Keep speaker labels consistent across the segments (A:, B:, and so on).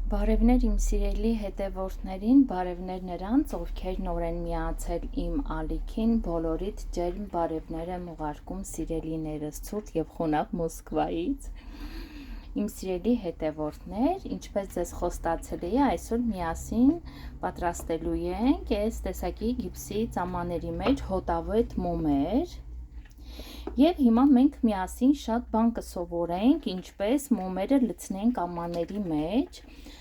A: Բարևներ իմ սիրելի հետևորդներին, բարևներ նրանց, ովքեր նոր են միացել իմ ալիքին, բոլորիդ ջերմ բարևներ եմ ուղարկում սիրելիներս ցուրտ եւ խոնավ Մոսկվայից։ Իմ սիրելի հետևորդներ, ինչպես ձեզ խոստացել էի, այսօր միասին պատրաստելու ենք այս տեսակի գիպսի ծամաների մեջ հոտավետ մոմեր։ Եվ հիմա մենք միասին շատ բան կսովորենք, ինչպես մոմերը լցնենք ամանների մեջ։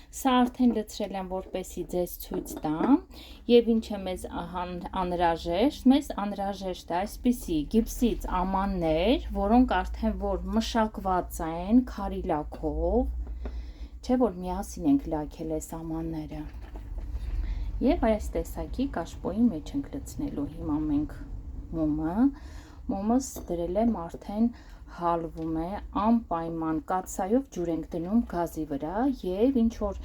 A: Սա արդեն լցրել եմ, որպեսզի ձեզ ցույց տամ, եւ ինչ է մեզ անհրաժեշտ, մեզ անհրաժեշտ է այսպիսի գիպսից ամաններ, որոնք արդեն որ մշակված են քարի լաքով, չէ՞ որ միասին ենք լաքել այս ամանները։ Եվ այս տեսակի կաշպոյի մեջ ենք լցնելու հիմա մենք մոմս դրել եմ արդեն հալվում է, անպայման կաթսայով ջուր ենք դնում գազի վրա եւ ինչ որ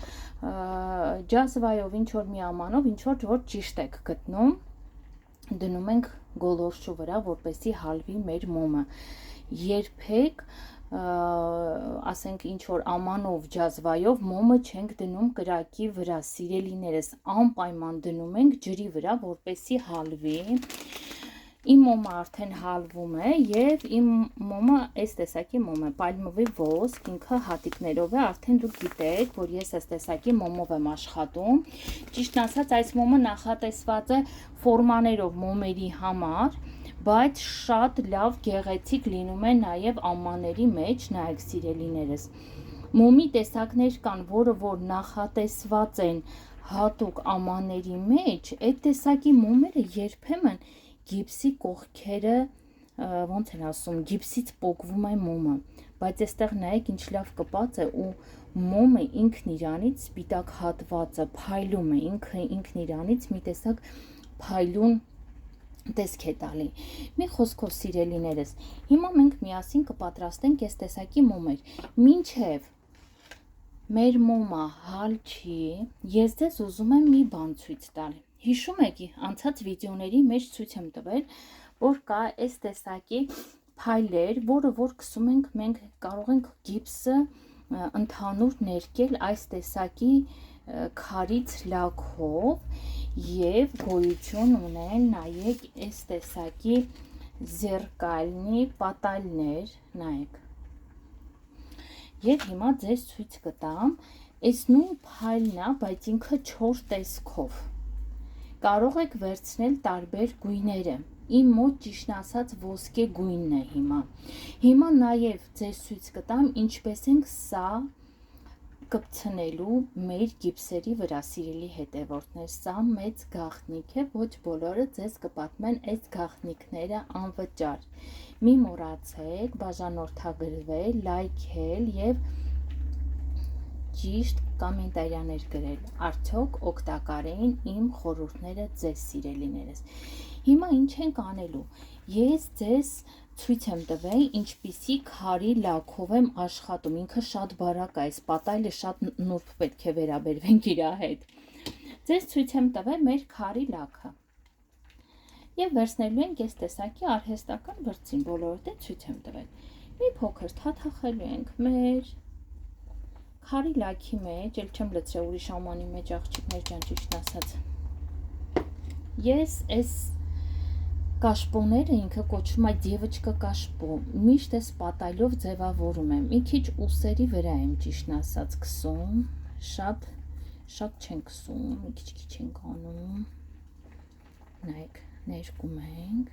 A: ջազվայով, ինչ որ մի ամանով, ինչ որ ճիշտ եք գտնում, դնում ենք գոլորշու վրա, որպեսզի հալվի մեր մոմը։ Երբեք ասենք ինչ որ ամանով, ջազվայով մոմը չենք դնում կրակի վրա, սիրելիներս, անպայման դնում ենք ջրի վրա, որպեսզի հալվի։ Իմ մոմը արդեն հալվում է եւ իմ մոմը այս տեսակի մոմ է, պալմովի ոսկ, ինքը հատիկներով է, արդեն դուք գիտեք, որ ես այս տեսակի մոմով եմ աշխատում։ Ճիշտն ասած, այս մոմը նախատեսված է ֆորմաներով մոմերի համար, բայց շատ լավ գեղեցիկ լինում է նաեւ ամանների մեջ, նայեք սիրելիներս։ Մոմի տեսակներ կան, որը որ նախատեսված են հատուկ ամանների մեջ, այդ տեսակի մոմերը երբեմն գիպսի կողքերը, ոնց են ասում, գիպսից պոկվում է մոմը, բայց այստեղ նայեք ինչ լավ կպած է ու մոմը ինքն իրանից սպիտակ հատվածը փայլում է, ինքն իրանից մի տեսակ փայլուն տեսք է տալի։ Մի խոսքով սիրելիներս, հիմա մենք միասին կպատրաստենք այս տեսակի մոմեր։ Մինչև մեր մոմը հալ չի, ես ձեզ ուզում եմ մի բան ցույց տալ։ Հիշում եք, անցած վիդեոների մեջ ցույց եմ տվել, որ կա այս տեսակի փայլեր, որը որ գցում ենք, մենք կարող ենք գիպսը ընդհանուր ներկել այս տեսակի քարից լաքով եւ գոյություն ունեն, նայեք, այս տեսակի զերկալնի պատալներ, նայեք։ Եվ հիմա ձեզ ցույց կտամ, այս նույն փայլն է, բայց ինքը 4 տեսքով։ Կարող եք վերցնել տարբեր գույները։ Իմ մոտ ճիշտ ասած ոսկե գույնն է հիմա։ Հիմա նաև ձեզ ցույց կտամ ինչպես ենք սա կպցնելու մեր գիպսերի վրա, սիրելի հետևորդներ, սա մեծ գաղտնիք է, ոչ բոլորը ձեզ կպատմեն այս գաղտնիքները անվճար։ Մի մոռացեք բաժանորդագրվել, լայքել եւ ճիշտ կոմենտարիաներ գրել, արդյոք օգտակար էին իմ խորհուրդները ձեզ սիրելիներս։ Հիմա ինչ ենք անելու։ Ես ձեզ ցույց եմ տվել ինչպիսի քարի լաքով եմ աշխատում, ինքը շատ բարակ է, այս պատայլը շատ նուրբ պետք է վերաբերվենք իր հետ։ Ձեզ ցույց եմ տվել մեր քարի լաքը։ Եվ վերցնելու ենք այս տեսակի արհեստական բրծին, բոլորովին ցույց եմ տվել։ Մի փոքր թաթախելու ենք մեր քարի լաքի մեջ, ել չեմ լցրել ուրիշ ամանի մեջ, աղջիկներ ջան, ճիշտ ասած։ Ես այս կաշպոները ինքը կոչվում է դևոչկա կաշպո, միշտ այս պատայլով ձևավորում եմ, մի քիչ ուսերի վրա եմ ճիշտ ասած քսում, շատ չենք քսում, մի քիչ ենք անում, նայեք, ներկում ենք,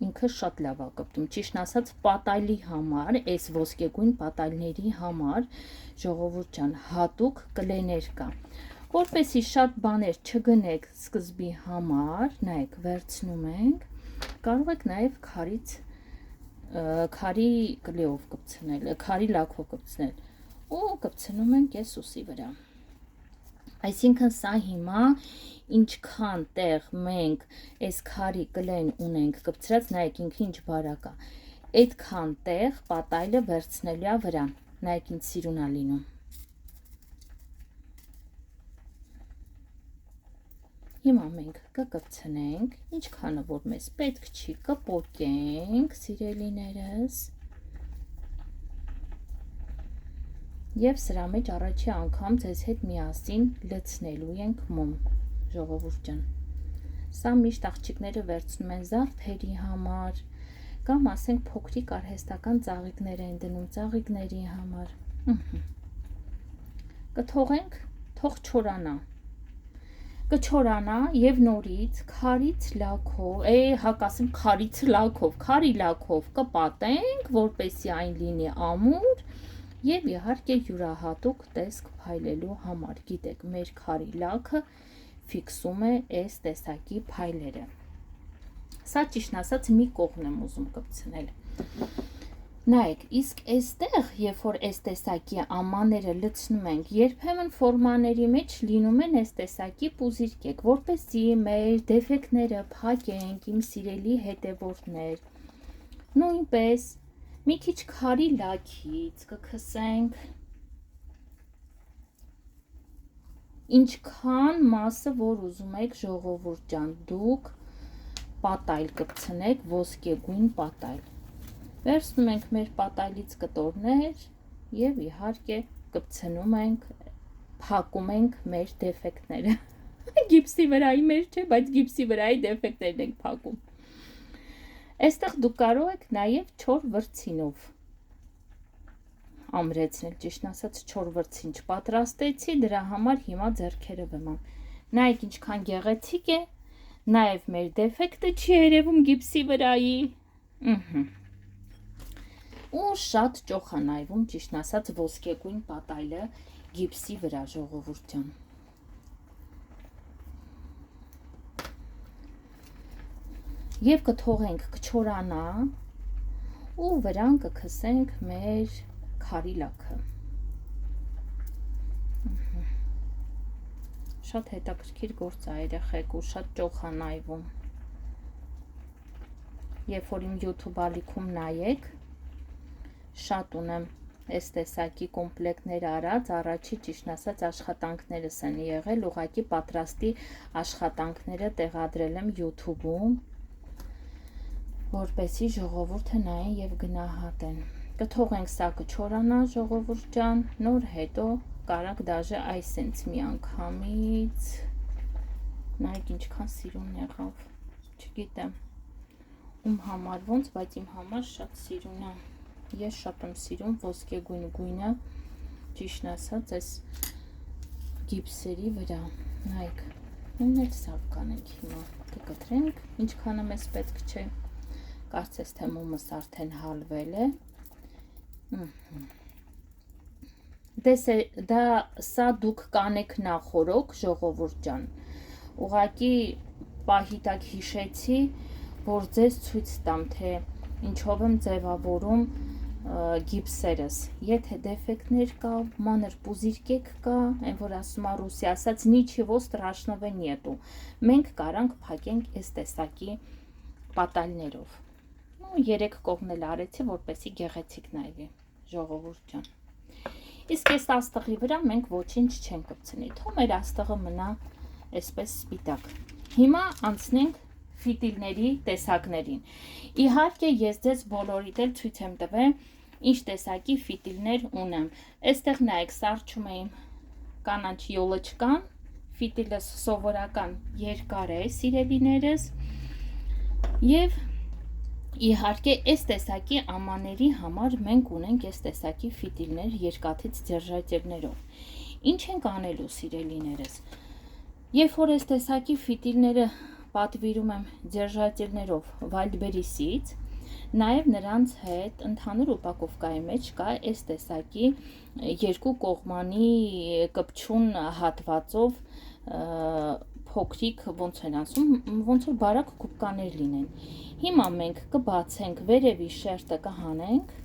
A: ինքը շատ լավ է կպտում, ճիշտ ասած պատայլի համար, այս ոսկեգույն պատայլների համար, ժողովուրդ ջան, հատուկ կլեներ կա, որպեսի շատ բաներ չգնեք սկզբի համար, նայեք, վերցնում ենք, կարող եք նաև քարի կլեով կպցնել, քարի լաքով կպցնել, ու կպցնում ենք այս ուսի վրա։ Այսինքն սա հիմա ինչքան տեղ մենք այս քարի կլեն ունենք կպցրած, նայեք ինքը ինչ բարակ է, այդքան տեղ պատայլը վերցնելու է վրան, նայեք ինչ սիրուն է լինում։ Հիմա մենք կկպցնենք, ինչքանը որ մեզ պետք չի, կպոկենք, սիրելիներս։ Եվ սրա մեջ առաջի անգամ ձեզ հետ միասին լցնելու ենք մոմ, ժողովուրդ ջան։ Սա միշտ աղջիկները վերցնում են զարդերի համար, կամ ասենք փոքրիկ արհեստական ծաղիկներ են դնում ծաղիկների համար։ Կթողենք, թող չորանա։ Կչորանա եւ նորից քարից լաքով, հակասեմ քարից լաքով, քարի լաքով կպատենք, որպեսզի այն լինի ամուր եւ իհարկե յուրահատուկ տեսք փայլելու համար։ Գիտեք, մեր քարի լաքը ֆիքսում է այս տեսակի փայլերը։ Սա ճիշտն ասած մի կողմն եմ ուզում կպցնել։ Նայեք, իսկ այստեղ, երբ որ այս տեսակի ամաները լցնում ենք, երբեմն ֆորմաների մեջ լինում են այս տեսակի պուզիրկեք, որպեսզի մեր դեֆեկտները փակենք, իմ սիրելի հետևորդներ։ Նույնպես մի քիչ քարի լաքից կքսենք ինչքան մասը, որ ուզում եք, ժողովուրդ ջան, դուք պատայլ կպցնեք, ոսկեգույն պատայլ։ Վերցնում ենք մեր պատայլից կտորներ եւ իհարկե կպցնում ենք, փակում ենք մեր դեֆեկտները։ Գիպսի վրայի մեր չէ, բայց գիպսի վրայի դեֆեկտներն ենք փակում։ Այստեղ դուք կարող եք նաեւ չոր վրձինով ամրեցնել, ճիշտ ասած չոր վրձին չպատրաստեցի, դրա համար հիմա ձեռքերը վմամ։ Նայեք ինչքան գեղեցիկ է, նաեւ մեր դեֆեկտը չի երևում գիպսի վրայի։ Ու շատ ճոխ է նայվում, ճիշտն ասած, ոսկեգույն պատայլը գիպսի վրա, ժողովուրդ ջան։ Եվ կթողենք կչորանա ու վրան կքսենք մեր քարի լաքը։ Շատ հետաքրքիր գործ է, երեխեք, ու շատ ճոխ է նայվում։ Երբ որ իմ YouTube ալիքում նայեք, շատ ունեմ այս տեսակի կոմպլեկտներ արած, առաջի ճիշտ ասած աշխատանքներս են եղել, ուղղակի պատրաստի աշխատանքները տեղադրել եմ YouTube-ում, որպեսզի ժողովուրդը նայեն եւ գնահատեն։ Կթողենք սա կչորանա, ժողովուրդ ջան, նոր հետո կարակ դաժե այսենց մի անգամից։ Նայեք ինչքան սիրուն եղավ, չգիտեմ ում համար ոնց, բայց իմ համար շատ սիրուն է։ Ես շատ եմ սիրում ոսկեգույն գույնը, ճիշտ ասած, այս գիպսերի վրա։ Նայեք, նույնն էլ սա կանենք հիմա, կկտրենք, ինչքանը մեզ պետք չէ։ Կարծես թե մոմս արդեն հալվել է։ Սա դուք կանեք նախորոք, ժողովուրդ ջան։ Ուղղակի պահի տակ հիշեցի, որ ձեզ ցույց տամ, թե ինչով եմ ձևավորում գիպսերս, եթե դեֆեկտներ կա, մանր պուզիրկեք կա, այն որ ասում է ռուսի ասած նիչիվո ստրաշնովը նետու, մենք կարանք փակենք այս տեսակի պատալներով։ Ну, 3 կողմն էլ արեցի, որպեսի գեղեցիկ նայվի, ժողովուրդ ջան։ Իսկ այս աստղի վրա մենք ոչինչ չենք կպցնի, թող մեր աստղը մնա այսպես սպիտակ։ Հիմա անցնենք ֆիտիլների տեսակներին։ Իհարկե ես ձեզ բոլորիդ էլ ցույց եմ տվել ինչ տեսակի ֆիտիլներ ունեմ։ Այստեղ նայեք, սարճում եմ կանաչ յոլոչկան, ֆիտիլը սովորական երկար է, սիրելիներս։ Եվ իհարկե այս տեսակի ամաների համար մենք ունենք այս տեսակի ֆիտիլներ երկաթից ձերժատերներով։ Ինչ ենք անելու, սիրելիներս։ Երբ որ այս տեսակի ֆիտիլները պատվիրում եմ ձերժատերներով Wildberries-ից, նաև նրանց հետ ընդհանուր ուպակովկայի մեջ կա այս տեսակի երկու կողմանի կպչուն հատվածով փոքրիկ, ոնց են ասում, ոնց որ բարակ կուպկաներ լինեն։ Հիմա մենք կբացենք վերևի շերտը կհանենք։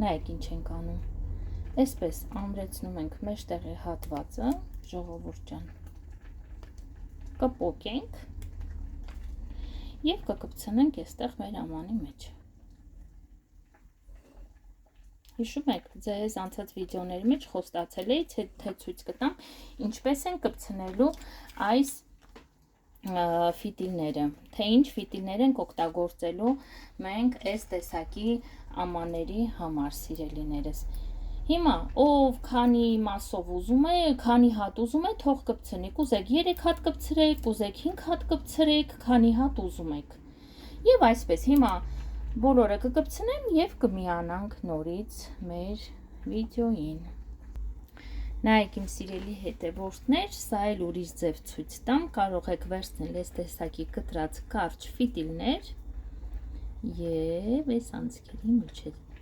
A: Նայեք ինչ ենք անում։ Այսպես ամրեցնում ենք մեջտեղի հատվածը, ժողովուրդ ջան։ Կպոկենք եւ կկպցնենք այստեղ մեր ամանի մեջ։ Հիշում եք, ձեզ անցած վիդեոների մեջ խոստացել էի, թե ցույց կտամ ինչպես են կպցնելու այս ֆիտիլները, թե ինչ ֆիտիլներ ենք օգտագործելու մենք այս տեսակի ամանների համար, սիրելիներս։ Հիմա ով քանի մասով ուզում է, քանի հատ ուզում է, թող կպցնի, կուզեք 3 հատ կպցրեք, կուզեք 5 հատ կպցրեք, քանի հատ ուզում եք։ Եվ այսպես հիմա բոլորը կկպցնեմ եւ կմիանանք նորից մեր վիդեոին։ Նայեք իմ սիրելի հետևորդներ, սա էլ ուրիշ ձև ցույց տամ, կարող եք վերցնել այս տեսակի կտրած կարճ ֆիտիլներ եւ այս անցքերի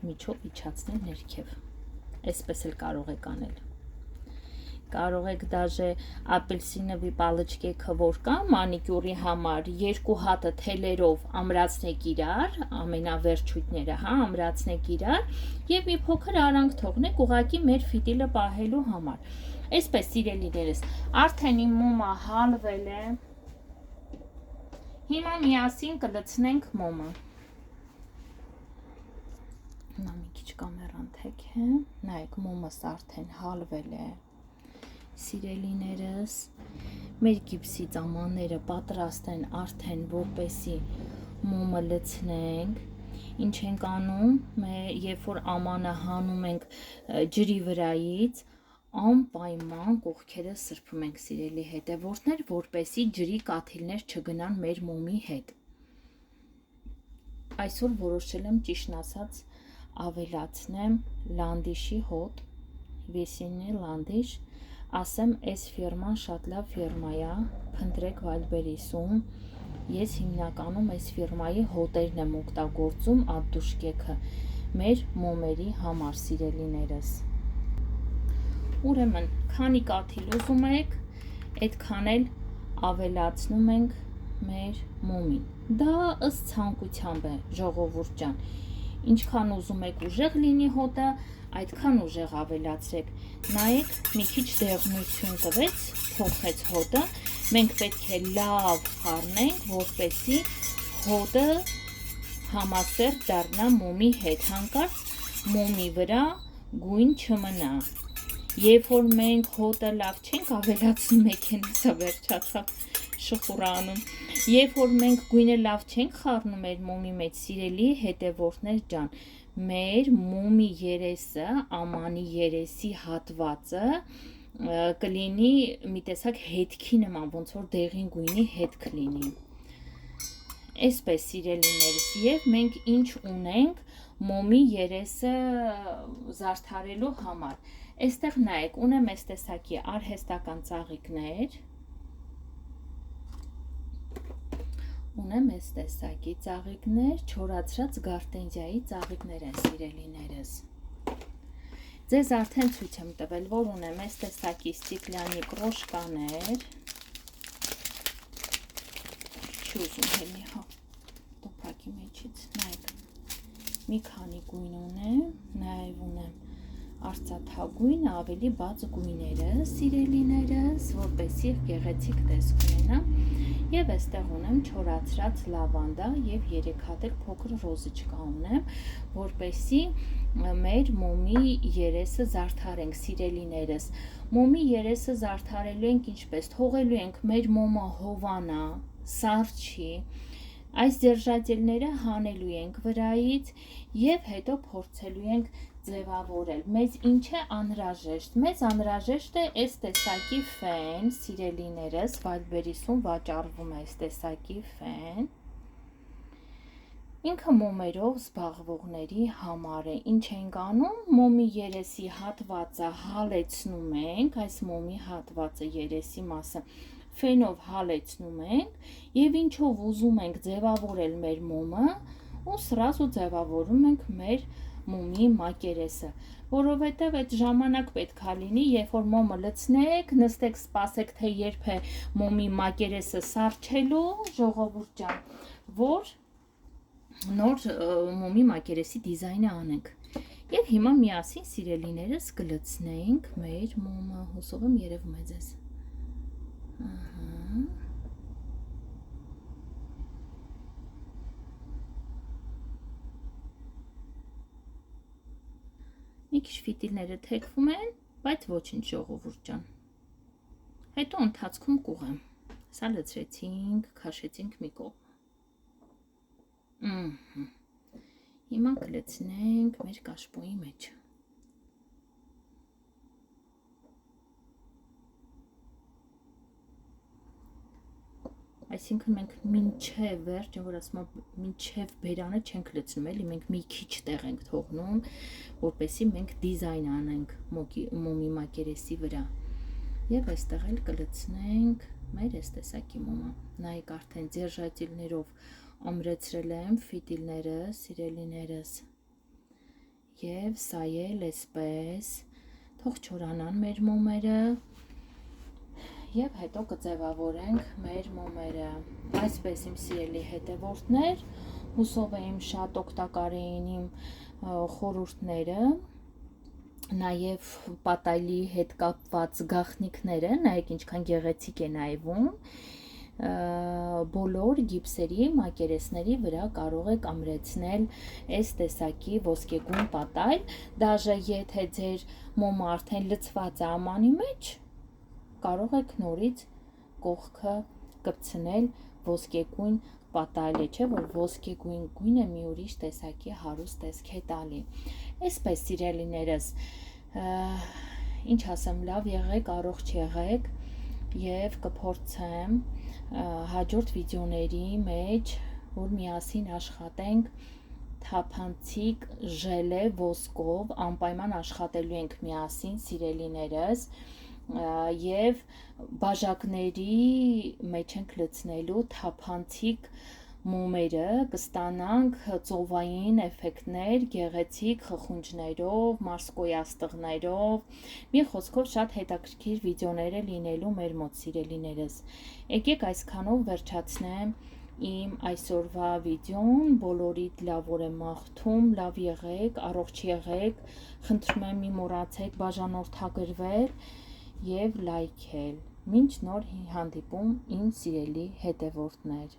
A: միջով իջացնել ներքև։ Այսպես էլ կարող եք անել։ Կարող եք դաժե ապելսինովի պալիճկեքը, որ կա մանիկյուրի համար, 2 հատը թելերով ամրացնեք իրար, ամենավերջույթները, ամրացնեք իրար եւ մի փոքր արանք թողնեք ուղակի մեր ֆիտիլը պահելու համար։ Այսպես սիրելիներս, արդեն իմ մոմը հալվել է։ Հիմա միասին կլցնենք մոմը։ Հիմա մի քիչ կամերան թեքեմ, նայեք մոմս արդեն հալվել է։ Սիրելիներս, մեր գիպսի ծամանները պատրաստ են արդեն, որպեսի մոմը լցնենք։ Ինչ ենք անում, երբ որ ամանը հանում ենք ջրի վրայից, անպայման կողքերը սրբում ենք, սիրելի հետևորդներ, որպեսի ջրի կաթիլներ չգնան մեր մոմի հետ։ Այսօր որոշել եմ ճիշտն ասած ավելացնեմ լանդիշի հոտ, վեսինի լանդիշ, ասեմ այս ֆիրման շատ լավ ֆիրմա է, փնտրեք Վայլբերիսում, ես հիմնականում այս ֆիրմայի հոտերն եմ օգտագործում ադդուշկեքը մեր մոմերի համար, սիրելիներս։ Ուրեմն, քանի կաթիլ ուզում եք, այդքան էլ ավելացնում ենք մեր մոմին։ Դա ըստ ցանկությամբ է, ժողովուրդ ջան։ Ինչքան ուզում եք ուժեղ լինի հոտը, այդքան ուժեղ ավելացրեք։ Նայեք, մի քիչ դեղնություն տվեց, փոխեց հոտը, մենք պետք է լավ խառնենք, որպեսզի հոտը համասեր դառնա մոմի հետ, հանկարծ մոմի վրա գույն չմնա։ Երբ որ մենք հոտը լավ չենք ավելացնում, մեքենասա վերջացավ շխուրանում, երբ որ մենք գույնը լավ չենք խառնում մեր մոմի մեջ, սիրելի հետևորդներ ջան, մեր մոմի երեսը, ամանի երեսի հատվածը կլինի մի տեսակ հետքի նման, ոնց որ դեղին գույնի հետք լինի։ Այսպես սիրելիներս, եւ մենք ինչ ունենք մոմի երեսը զարդարելու համար։ Այստեղ նայեք, ունեմ այս տեսակի արհեստական ծաղիկներ, ունեմ այս տեսակի ծաղիկներ, չորացրած գարտենզիայի ծաղիկներ են, սիրելիներս։ Ձեզ արդեն ցույց եմ տվել, որ ունեմ այս տեսակի ստիպլյանի կրոշկաներ, չի ուզում հելի, տոփակի մեջից, նայեք, մի քանի գույն ունեմ, նաև ունեմ արծաթագույն, ավելի բաց գույները, սիրելիներս, որպեսզի գեղեցիկ տեսք ունենա, եւ այստեղ ունեմ չորացրած լավանդա եւ 3 հատ էլ փոքր ռոզիչկա ունեմ, որպեսզի մեր մոմի երեսը զարդարենք, սիրելիներս։ Մոմի երեսը զարդարելու ենք ինչպես, թողելու ենք մեր մոմը հովանա, սառչի, այս դերժատելները հանելու ենք վրայից եւ հետո փորձելու ենք ձևավորել։ Մեզ ինչ է անհրաժեշտ։ Մեզ անհրաժեշտ է այս տեսակի ֆեն, սիրելիներս, Վայլբերիսում վաճառվում է այս տեսակի ֆեն։ Ինքը մոմերով զբաղվողների համար է։ Ինչ ենք անում, մոմի երեսի հատվածը հալեցնում ենք, այս մոմի հատվածը երեսի մասը ֆենով հալեցնում ենք եւ ինչով ուզում ենք ձևավորել մեր մոմը, ու սրասու ձևավորում ենք մեր մոմի մակերեսը, որովհետև այդ ժամանակ պետք է լինի, երբ որ մոմը լցնեք, նստեք, սպասեք, թե երբ է մոմի մակերեսը սառչելու, ժողովուրդ ջան, որ նոր մոմի մակերեսի դիզայնը անենք։ Եվ հիմա միասին սիրելիներս կլցնենք մեր մոմը, հուսով եմ երևում է ձեզ։ Մի քիչ ֆիտիլները թեքվում են, բայց ոչինչ ժողովուրդ ջան։ Հետո ընթացքում կուղեմ։ Սա լցրեցինք, քաշեցինք մի կողմ։ Հիմա կլցնենք մեր կաշպոյի մեջ։ Այսինքն մենք մինչև վերջը, որ ասում եմ, մինչև բերանը չենք լցնում, էլի մենք մի քիչ տեղ ենք թողնում, որպեսզի մենք դիզայն անենք մոմի մակերեսի վրա։ Եվ այստեղ էլ կլցնենք մեր այս տեսակի մոմը։ Նայեք, արդեն ձերժատիլներով ամրեցրել եմ ֆիտիլներս, սիրելիներս։ Եվ սա էլ էսպես, թող չորանան մեր մոմերը։ Եվ հետո կձևավորենք մեր մոմերը։ Այսպես իմ սիրելի հետևորդներ, հուսով եմ շատ օգտակար էին իմ խորհուրդները, նաև պատայլի հետ կապված գաղտնիքները, նայեք ինչքան գեղեցիկ է նայվում, բոլոր գիպսերի մակերեսների վրա կարող եք ամրեցնել այս տեսակի ոսկեգույն պատայլ, դաժե եթե ձեր մոմը արդեն լցված է ամանի մեջ, կարող եք նորից կողքը կպցնել ոսկեգույն պատայլը, չէ՞ որ ոսկեգույն գույնը մի ուրիշ տեսակի հարուստ տեսք է տալի։ Այսպես սիրելիներս, ինչ ասեմ, լավ եղեք, առողջ եղեք եւ կփորձեմ հաջորդ վիդեոների մեջ, որ միասին աշխատենք թափանցիկ ժելե ոսկով, անպայման աշխատելու ենք միասին սիրելիներս, եւ բաժակների մեջ ենք լցնելու թափանցիկ մոմերը, կստանանք ծովային էֆեկտներ, գեղեցիկ խխունջներով, մարսկոյ աստղներով, մի խոսքով շատ հետաքրքիր վիդեոներ լինելու մեր մոտ սիրելիներս։ Եկեք այսքանով վերջացնեմ իմ այսօրվա վիդեոն, բոլորիդ լավ օր եմ մաղթում, լավ եղեք, առողջ եղեք, խնդրում եմ մի մոռացեք բաժանորդագրվել եւ լայքել։ Մինչ նոր հանդիպում իմ սիրելի հետևորդներ։